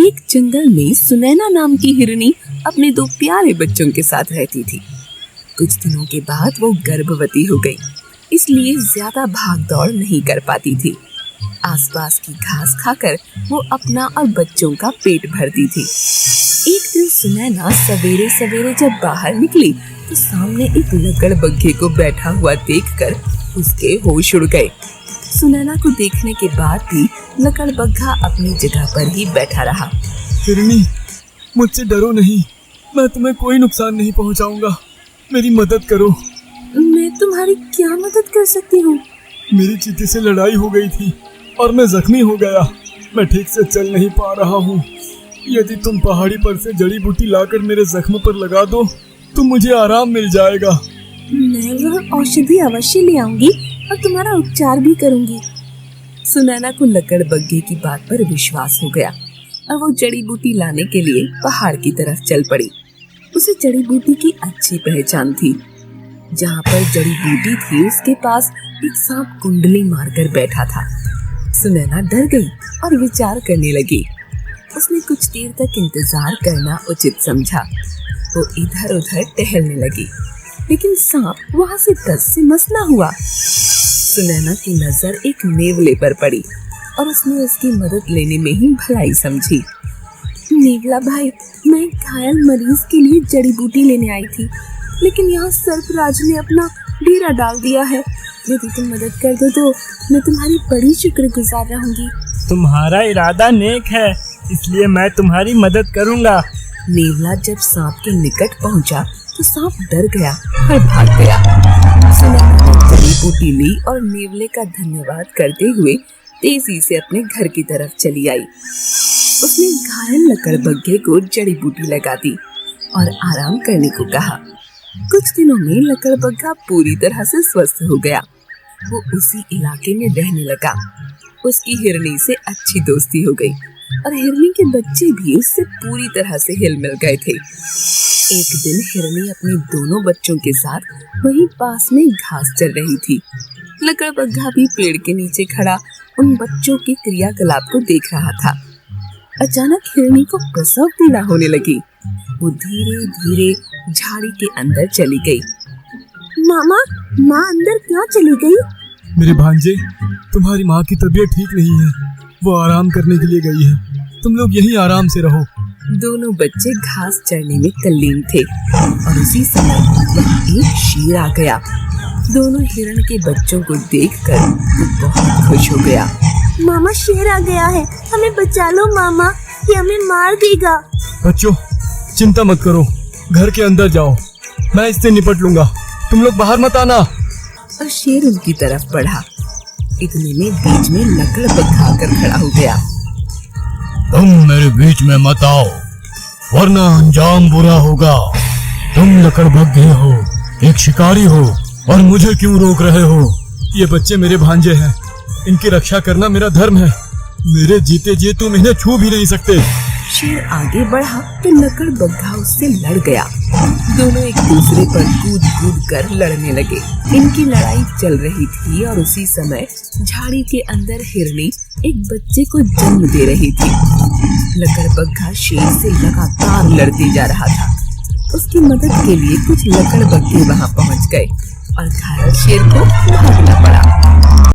एक जंगल में सुनैना नाम की हिरनी अपने दो प्यारे बच्चों के साथ रहती थी। कुछ दिनों के बाद वो गर्भवती हो गई, इसलिए ज्यादा भाग दौड़ नहीं कर पाती थी। आसपास की घास खाकर वो अपना और बच्चों का पेट भरती थी। एक दिन सुनैना सवेरे सवेरे जब बाहर निकली तो सामने एक लकड़बग्घे को बैठा हुआ देखकर उसके होश उड़ गए। सुनैना को देखने के बाद भी लकड़बग्घा अपनी जगह पर ही बैठा रहा। हिरनी, मुझसे डरो नहीं, मैं तुम्हें कोई नुकसान नहीं पहुंचाऊंगा। मेरी मदद करो। मैं तुम्हारी क्या मदद कर सकती हूँ? मेरी चीते से लड़ाई हो गई थी और मैं जख्मी हो गया। मैं ठीक से चल नहीं पा रहा हूँ। यदि तुम पहाड़ी पर से जड़ी बूटी लाकर मेरे जख्म पर लगा दो तो मुझे आराम मिल जाएगा। मैं वह औषधि अवश्य ले आऊंगी और तुम्हारा उपचार भी करूंगी। सुनैना को लकड़बग्घे की बात पर विश्वास हो गया और वो जड़ी बूटी लाने के लिए पहाड़ की तरफ चल पड़ी। उसे जड़ी बूटी की अच्छी पहचान थी। जहाँ पर जड़ी बूटी थी उसके पास एक सांप कुंडली मारकर बैठा था। सुनैना डर गई और विचार करने लगी। उसने कुछ देर तक इंतजार करना उचित समझा। वो इधर उधर टहलने लगी, लेकिन सांप वहाँ से टस से मस न हुआ। सुनैना की नजर एक नेवले पर पड़ी और उसने उसकी मदद लेने में ही भलाई समझी। नेवला भाई, मैं घायल मरीज के लिए जड़ी बूटी लेने आई थी, लेकिन यहाँ सर्पराज ने अपना डेरा डाल दिया है। यदि तुम मदद कर दो तो मैं तुम्हारी बड़ी शुक्रगुजार रहूंगी। तुम्हारा इरादा नेक है, इसलिए मैं तुम्हारी मदद करूंगा। नेवला जब सांप के निकट पहुंचा तो सांप डर गया और भाग गया। सुनैना ने जड़ी बूटी ली और नेवले का धन्यवाद करते हुए तेजी से अपने घर की तरफ चली आई। उसने घायल लकड़बग्घे को जड़ी बूटी लगा दी और आराम करने को कहा। कुछ दिनों में लकड़बग्घा पूरी तरह से स्वस्थ हो गया। वो उसी इलाके में रहने लगा। उसकी हिरनी से अच्छी दोस्ती हो गई और हिरनी के बच्चे भी उससे पूरी तरह से हिल मिल गए थे। एक दिन हिरनी अपने दोनों बच्चों के साथ वहीं पास में घास चर रही थी। लकड़बग्घा भी पेड़ के नीचे खड़ा उन बच्चों के क्रियाकलाप को देख रहा था। अचानक हिरनी को प्रसव पीड़ा होने लगी। वो धीरे धीरे झाड़ी के अंदर चली गई। मामा, माँ अंदर क्यों चली गई? मेरे भांजे, तुम्हारी माँ की तबीयत ठीक नहीं है, वो आराम करने के लिए गई है। तुम लोग यहीं आराम से रहो। दोनों बच्चे घास चरने में तल्लीन थे और उसी समय वहाँ एक शेर आ गया। दोनों हिरण के बच्चों को देखकर वो बहुत खुश हो गया। मामा, शेर आ गया है, हमें बचा लो मामा, ये हमें मार देगा। बच्चों, चिंता मत करो, घर के अंदर जाओ, मैं इससे निपट लूंगा। तुम लोग बाहर मत आना। और शेर उनकी तरफ बढ़ा। इतने में बीच में लकड़बग्घा आकर खड़ा हो गया। तुम मेरे बीच में मत आओ, वरना अंजाम बुरा होगा। तुम लकड़बग्घे हो, एक शिकारी हो, और मुझे क्यों रोक रहे हो? ये बच्चे मेरे भांजे हैं, इनकी रक्षा करना मेरा धर्म है। मेरे जीते जी तुम इन्हें छू भी नहीं सकते। शेर आगे बढ़ा तो लकड़बग्घा उससे लड़ गया। दोनों एक दूसरे पर कूद कूद कर लड़ने लगे। इनकी लड़ाई चल रही थी और उसी समय झाड़ी के अंदर हिरनी एक बच्चे को जन्म दे रही थी। लकड़बग्घा शेर से लगातार लड़ते जा रहा था। उसकी मदद के लिए कुछ लकड़बग्घे वहां पहुंच गए और घायल शेर को भागना पड़ा।